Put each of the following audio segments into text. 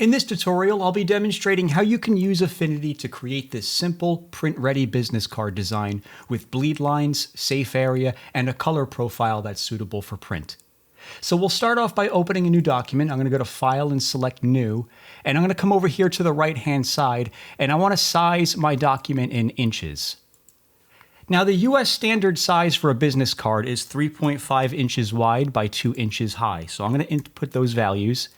In this tutorial, I'll be demonstrating how you can use Affinity to create this simple, print-ready business card design with bleed lines, safe area, and a color profile that's suitable for print. So we'll start off by opening a new document. I'm going to go to File and select New, and I'm going to come over here to the right-hand side, and I want to size my document in inches. Now, the US standard size for a business card is 3.5 inches wide by 2 inches high. So I'm going to input those values.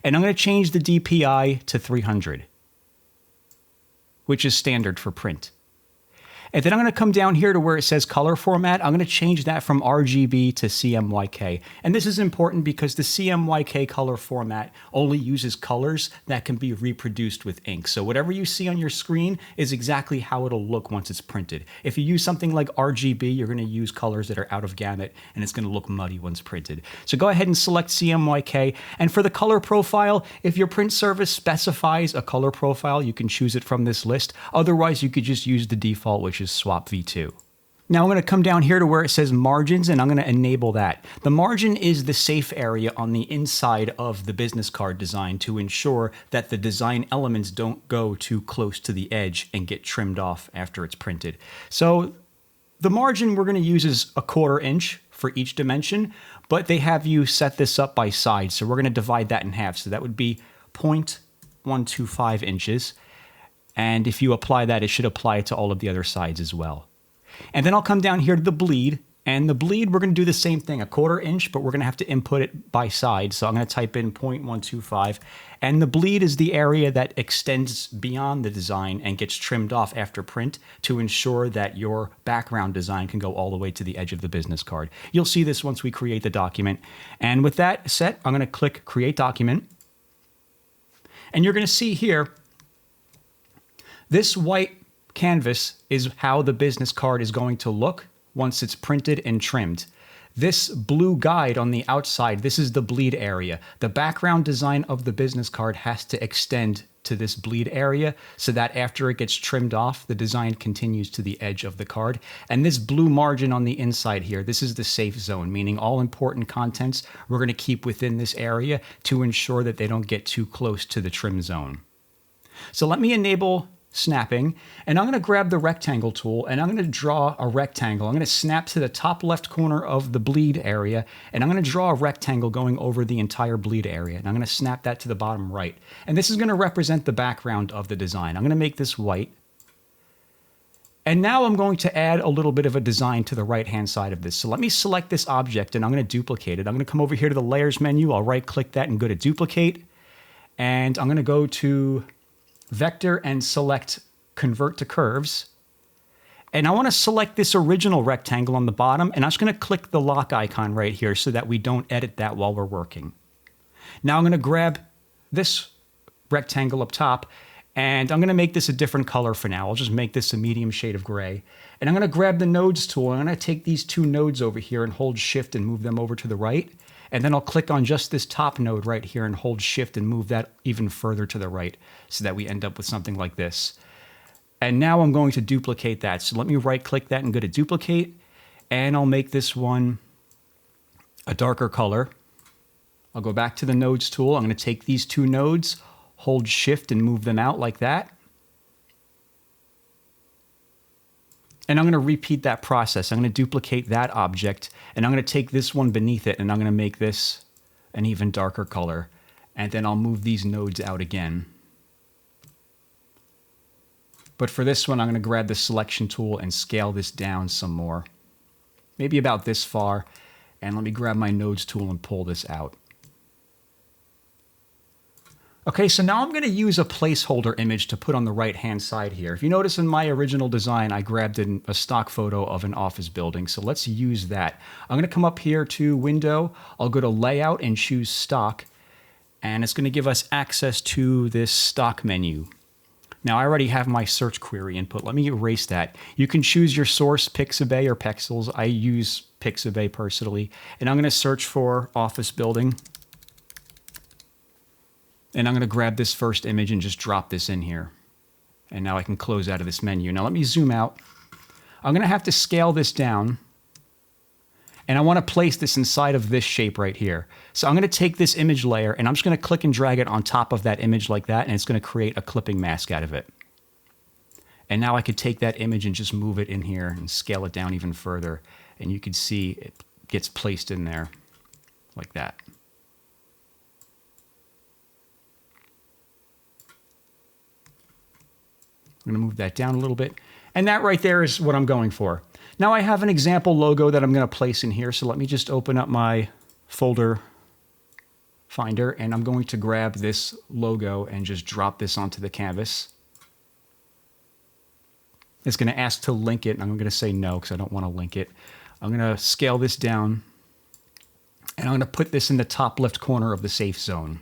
And I'm going to change the DPI to 300, which is standard for print. And then I'm going to come down here to where it says color format. I'm going to change that from RGB to CMYK. And this is important because the CMYK color format only uses colors that can be reproduced with ink. So whatever you see on your screen is exactly how it'll look once it's printed. If you use something like RGB, you're going to use colors that are out of gamut, and it's going to look muddy once printed. So go ahead and select CMYK. And for the color profile, if your print service specifies a color profile, you can choose it from this list. Otherwise, you could just use the default, which is Swap V2. Now I'm going to come down here to where it says margins, and I'm going to enable that. The margin is the safe area on the inside of the business card design to ensure that the design elements don't go too close to the edge and get trimmed off after it's printed. So the margin we're going to use is 1/4 inch for each dimension, but they have you set this up by side. So we're going to divide that in half. So that would be 0.125 inches. And if you apply that, it should apply it to all of the other sides as well. And then I'll come down here to the bleed. And the bleed, we're going to do the same thing, 1/4 inch, but we're going to have to input it by side. So I'm going to type in 0.125. And the bleed is the area that extends beyond the design and gets trimmed off after print to ensure that your background design can go all the way to the edge of the business card. You'll see this once we create the document. And with that set, I'm going to click Create Document. And you're going to see here, this white canvas is how the business card is going to look once it's printed and trimmed. This blue guide on the outside, this is the bleed area. The background design of the business card has to extend to this bleed area so that after it gets trimmed off, the design continues to the edge of the card. And this blue margin on the inside here, this is the safe zone, meaning all important contents we're going to keep within this area to ensure that they don't get too close to the trim zone. So let me enable snapping, and I'm going to grab the rectangle tool, and I'm going to draw a rectangle. I'm going to snap to the top left corner of the bleed area, and I'm going to draw a rectangle going over the entire bleed area, and I'm going to snap that to the bottom right. And this is going to represent the background of the design. I'm going to make this white. And now I'm going to add a little bit of a design to the right-hand side of this. So let me select this object, and I'm going to duplicate it. I'm going to come over here to the Layers menu. I'll right-click that and go to Duplicate. And I'm going to go to Vector and select Convert to Curves. And I want to select this original rectangle on the bottom, and I'm just going to click the lock icon right here so that we don't edit that while we're working. Now I'm going to grab this rectangle up top, and I'm going to make this a different color for now. I'll just make this a medium shade of gray. And I'm going to grab the nodes tool, and I'm going to take these two nodes over here and hold Shift and move them over to the right. And then I'll click on just this top node right here and hold Shift and move that even further to the right so that we end up with something like this. And now I'm going to duplicate that. So let me right click that and go to Duplicate. And I'll make this one a darker color. I'll go back to the Nodes tool. I'm going to take these two nodes, hold Shift and move them out like that. And I'm going to repeat that process. I'm going to duplicate that object, and I'm going to take this one beneath it, and I'm going to make this an even darker color. And then I'll move these nodes out again. But for this one, I'm going to grab the Selection tool and scale this down some more. Maybe about this far. And let me grab my Nodes tool and pull this out. Okay, so now I'm going to use a placeholder image to put on the right-hand side here. If you notice in my original design, I grabbed a stock photo of an office building. So let's use that. I'm going to come up here to Window. I'll go to Layout and choose Stock. And it's going to give us access to this stock menu. Now, I already have my search query input. Let me erase that. You can choose your source, Pixabay or Pexels. I use Pixabay personally. And I'm going to search for office building. And I'm going to grab this first image and just drop this in here. And now I can close out of this menu. Now let me zoom out. I'm going to have to scale this down. And I want to place this inside of this shape right here. So I'm going to take this image layer and I'm just going to click and drag it on top of that image like that, and it's going to create a clipping mask out of it. And now I could take that image and just move it in here and scale it down even further. And you can see it gets placed in there like that. I'm going to move that down a little bit. And that right there is what I'm going for. Now I have an example logo that I'm going to place in here. So let me just open up my folder finder, and I'm going to grab this logo and just drop this onto the canvas. It's going to ask to link it, and I'm going to say no because I don't want to link it. I'm going to scale this down, and I'm going to put this in the top left corner of the safe zone.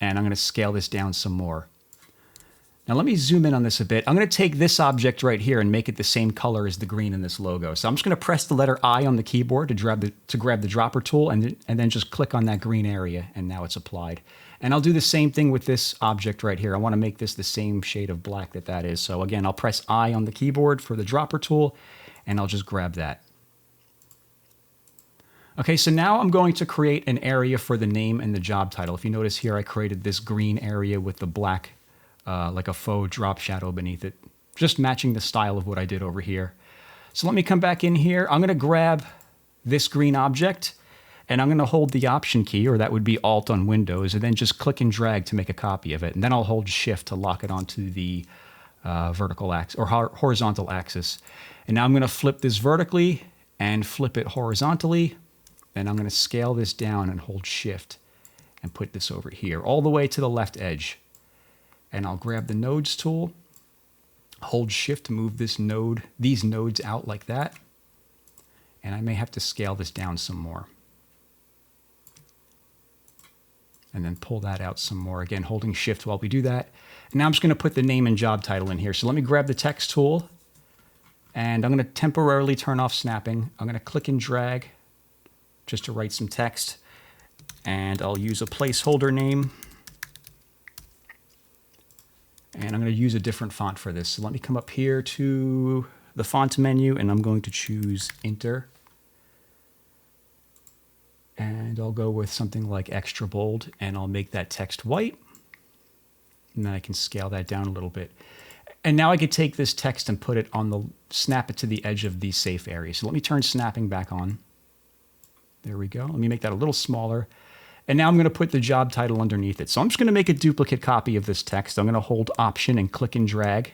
And I'm going to scale this down some more. Now let me zoom in on this a bit. I'm going to take this object right here and make it the same color as the green in this logo. So I'm just going to press the letter I on the keyboard to grab the dropper tool, and then just click on that green area, and now it's applied. And I'll do the same thing with this object right here. I want to make this the same shade of black that is. So again, I'll press I on the keyboard for the dropper tool, and I'll just grab that. Okay, so now I'm going to create an area for the name and the job title. If you notice here, I created this green area with the black like a faux drop shadow beneath it, just matching the style of what I did over here. So let me come back in here. I'm going to grab this green object, and I'm going to hold the Option key, or that would be Alt on Windows, and then just click and drag to make a copy of it. And then I'll hold Shift to lock it onto the vertical axis or horizontal axis. And now I'm going to flip this vertically and flip it horizontally. Then I'm going to scale this down and hold Shift and put this over here, all the way to the left edge. And I'll grab the nodes tool, hold Shift to move these nodes out like that. And I may have to scale this down some more. And then pull that out some more, again, holding Shift while we do that. And now I'm just going to put the name and job title in here. So let me grab the text tool, and I'm going to temporarily turn off snapping. I'm going to click and drag just to write some text. And I'll use a placeholder name. And I'm going to use a different font for this. So let me come up here to the font menu, and I'm going to choose Inter. And I'll go with something like extra bold, and I'll make that text white. And then I can scale that down a little bit. And now I could take this text and put it on snap it to the edge of the safe area. So let me turn snapping back on. There we go. Let me make that a little smaller. And now I'm going to put the job title underneath it. So I'm just going to make a duplicate copy of this text. I'm going to hold Option and click and drag,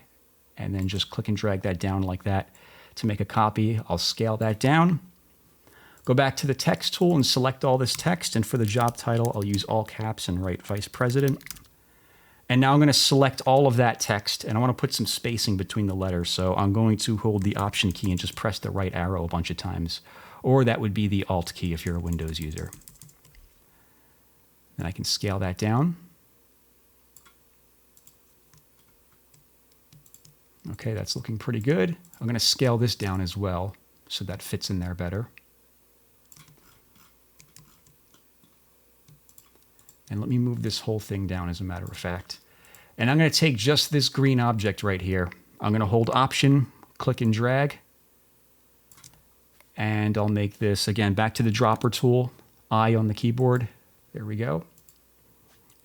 and then just click and drag that down like that to make a copy. I'll scale that down. Go back to the text tool and select all this text. And for the job title, I'll use all caps and write Vice President. And now I'm going to select all of that text, and I want to put some spacing between the letters. So I'm going to hold the Option key and just press the right arrow a bunch of times. Or that would be the Alt key if you're a Windows user. And I can scale that down. Okay, that's looking pretty good. I'm going to scale this down as well so that fits in there better. And let me move this whole thing down, as a matter of fact. And I'm going to take just this green object right here. I'm going to hold Option, click and drag. And I'll make this, again, back to the dropper tool, I on the keyboard. There we go.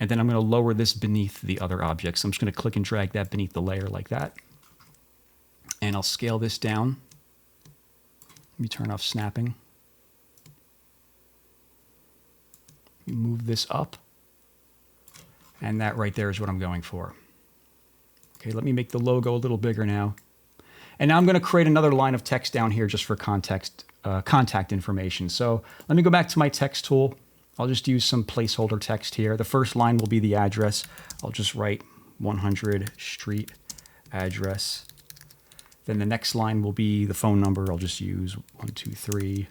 And then I'm going to lower this beneath the other objects. So I'm just going to click and drag that beneath the layer like that. And I'll scale this down. Let me turn off snapping. Move this up. And that right there is what I'm going for. Okay, let me make the logo a little bigger now. And now I'm going to create another line of text down here just for contact information. So let me go back to my text tool. I'll just use some placeholder text here. The first line will be the address. I'll just write 100 street address. Then the next line will be the phone number. I'll just use 123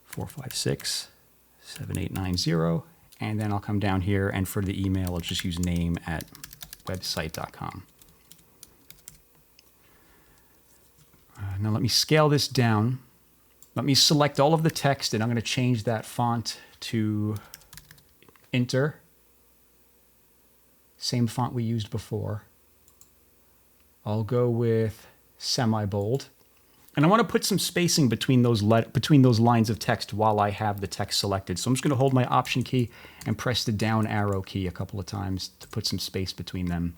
456 7890. And then I'll come down here, and for the email, I'll just use name@website.com. Now let me scale this down. Let me select all of the text, and I'm going to change that font to Inter. Same font we used before. I'll go with semi-bold. And I want to put some spacing between those lines of text while I have the text selected. So I'm just going to hold my Option key and press the down arrow key a couple of times to put some space between them.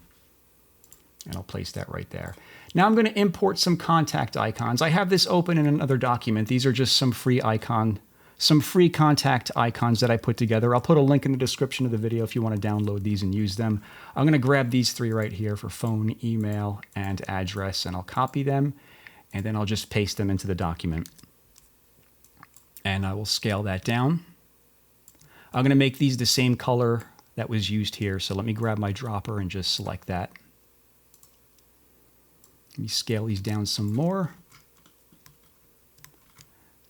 And I'll place that right there. Now I'm going to import some contact icons. I have this open in another document. These are just some free contact icons that I put together. I'll put a link in the description of the video if you want to download these and use them. I'm going to grab these three right here for phone, email, and address, and I'll copy them. And then I'll just paste them into the document. And I will scale that down. I'm going to make these the same color that was used here. So let me grab my dropper and just select that. Let me scale these down some more.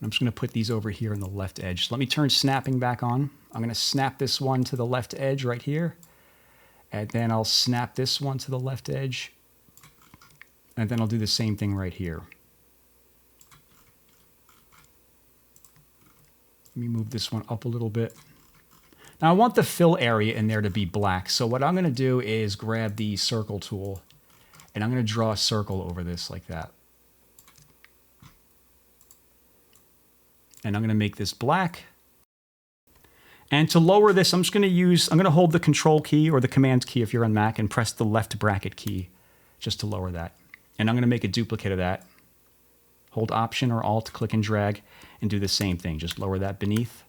I'm just going to put these over here on the left edge. So let me turn snapping back on. I'm going to snap this one to the left edge right here. And then I'll snap this one to the left edge. And then I'll do the same thing right here. Let me move this one up a little bit. Now I want the fill area in there to be black. So what I'm going to do is grab the circle tool and I'm going to draw a circle over this like that. And I'm going to make this black. And to lower this, I'm going to hold the Control key or the Command key if you're on Mac and press the left bracket key just to lower that. And I'm going to make a duplicate of that. Hold Option or Alt, click and drag, and do the same thing. Just lower that beneath.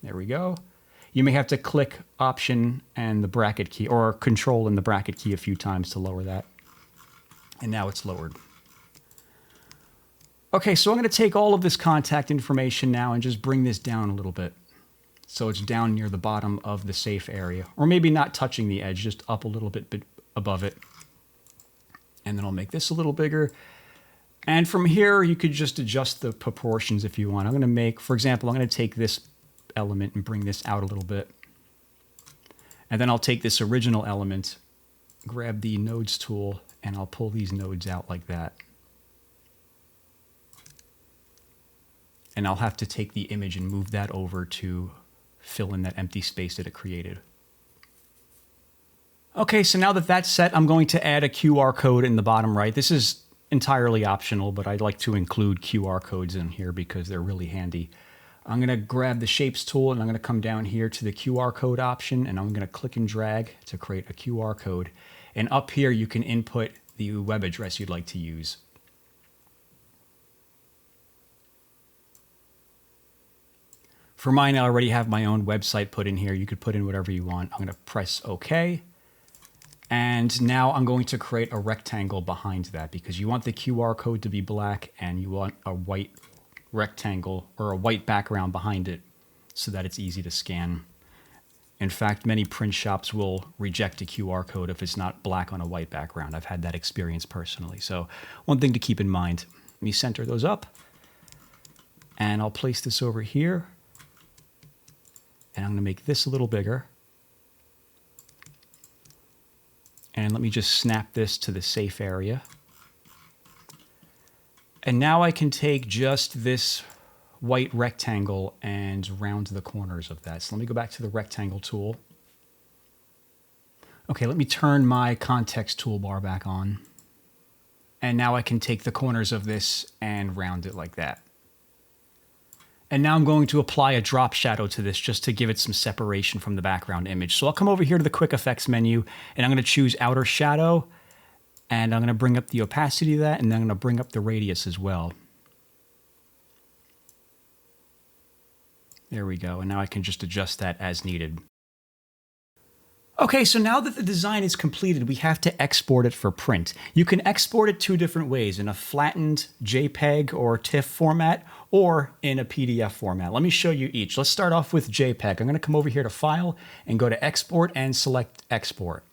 There we go. You may have to click Option and the bracket key, or Control and the bracket key a few times to lower that. And now it's lowered. Okay, so I'm going to take all of this contact information now and just bring this down a little bit. So it's down near the bottom of the safe area. Or maybe not touching the edge, just up a little bit above it. And then I'll make this a little bigger. And from here, you could just adjust the proportions if you want. I'm going to make, for example, I'm going to take this element and bring this out a little bit. And then I'll take this original element, grab the nodes tool, and I'll pull these nodes out like that. And I'll have to take the image and move that over to fill in that empty space that it created. Okay, so now that that's set, I'm going to add a QR code in the bottom right. This is entirely optional, but I'd like to include QR codes in here because they're really handy. I'm going to grab the Shapes tool and I'm going to come down here to the QR code option and I'm going to click and drag to create a QR code. And up here you can input the web address you'd like to use. For mine, I already have my own website put in here. You could put in whatever you want. I'm going to press OK. And now I'm going to create a rectangle behind that because you want the QR code to be black and you want a white rectangle or a white background behind it so that it's easy to scan. In fact, many print shops will reject a QR code if it's not black on a white background. I've had that experience personally. So one thing to keep in mind, let me center those up and I'll place this over here. And I'm going to make this a little bigger. And let me just snap this to the safe area. And now I can take just this white rectangle and round the corners of that. So let me go back to the rectangle tool. Okay, let me turn my context toolbar back on. And now I can take the corners of this and round it like that. And now I'm going to apply a drop shadow to this just to give it some separation from the background image. So I'll come over here to the Quick Effects menu and I'm going to choose Outer Shadow and I'm going to bring up the opacity of that and then I'm going to bring up the radius as well. There we go. And now I can just adjust that as needed. Okay, so now that the design is completed, we have to export it for print. You can export it two different ways, in a flattened JPEG or TIFF format, or in a PDF format. Let me show you each. Let's start off with JPEG. I'm going to come over here to File and go to Export and select Export.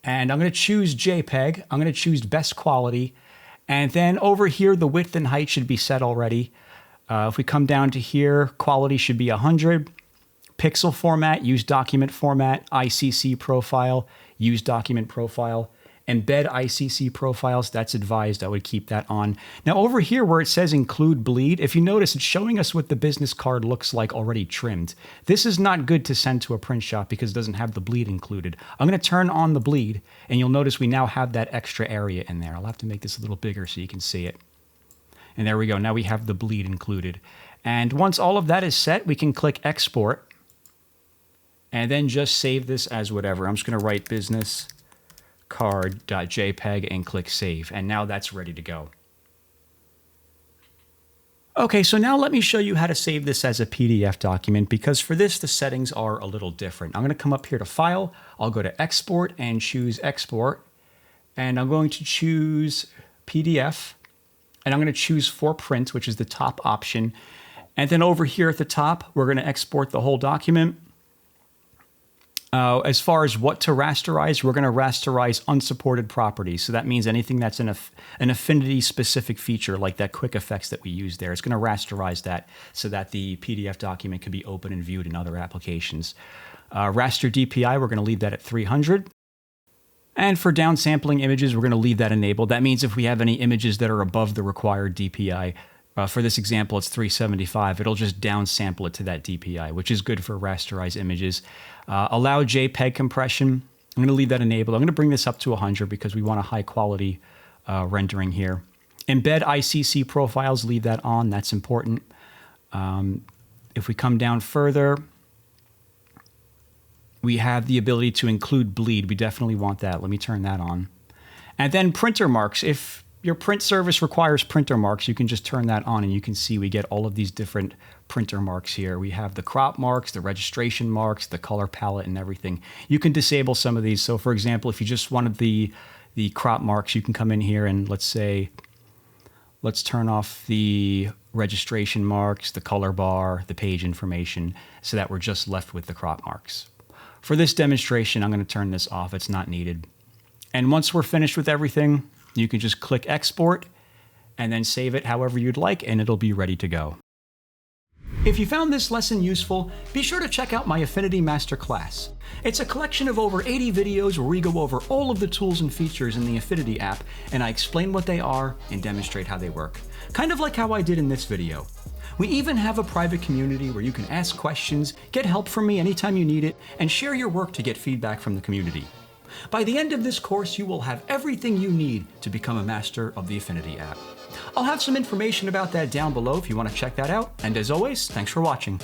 And I'm going to choose JPEG. I'm going to choose Best Quality. And then over here, the width and height should be set already. If we come down to here, quality should be 100. Pixel format, use document format, ICC profile, use document profile, embed ICC profiles, that's advised, I would keep that on. Now over here where it says include bleed, if you notice it's showing us what the business card looks like already trimmed. This is not good to send to a print shop because it doesn't have the bleed included. I'm going to turn on the bleed and you'll notice we now have that extra area in there. I'll have to make this a little bigger so you can see it. And there we go. Now we have the bleed included. And once all of that is set, we can click export and then just save this as whatever. I'm just going to write business card.jpg and click save. And now that's ready to go. Okay, so now let me show you how to save this as a PDF document, because for this, the settings are a little different. I'm going to come up here to File. I'll go to Export and choose Export. And I'm going to choose PDF. And I'm going to choose for print, which is the top option. And then over here at the top, we're going to export the whole document. As far as what to rasterize, we're going to rasterize unsupported properties. So that means anything that's an Affinity specific feature, like that quick effects that we use there. It's going to rasterize that so that the PDF document can be open and viewed in other applications. Raster DPI, we're going to leave that at 300. And for downsampling images, we're going to leave that enabled. That means if we have any images that are above the required DPI, for this example, it's 375. It'll just downsample it to that DPI, which is good for rasterized images. Allow JPEG compression. I'm going to leave that enabled. I'm going to bring this up to 100 because we want a high quality rendering here. Embed ICC profiles, leave that on. That's important. If we come down further, we have the ability to include bleed. We definitely want that. Let me turn that on. And then printer marks. If your print service requires printer marks, you can just turn that on and you can see we get all of these different printer marks here. We have the crop marks, the registration marks, the color palette, and everything. You can disable some of these. So for example, if you just wanted the crop marks, you can come in here and let's turn off the registration marks, the color bar, the page information, so that we're just left with the crop marks. For this demonstration, I'm going to turn this off. It's not needed. And once we're finished with everything, you can just click export and then save it however you'd like, and it'll be ready to go. If you found this lesson useful, be sure to check out my Affinity Masterclass. It's a collection of over 80 videos where we go over all of the tools and features in the Affinity app, and I explain what they are and demonstrate how they work. Kind of like how I did in this video. We even have a private community where you can ask questions, get help from me anytime you need it, and share your work to get feedback from the community. By the end of this course, you will have everything you need to become a master of the Affinity app. I'll have some information about that down below if you want to check that out. And as always, thanks for watching.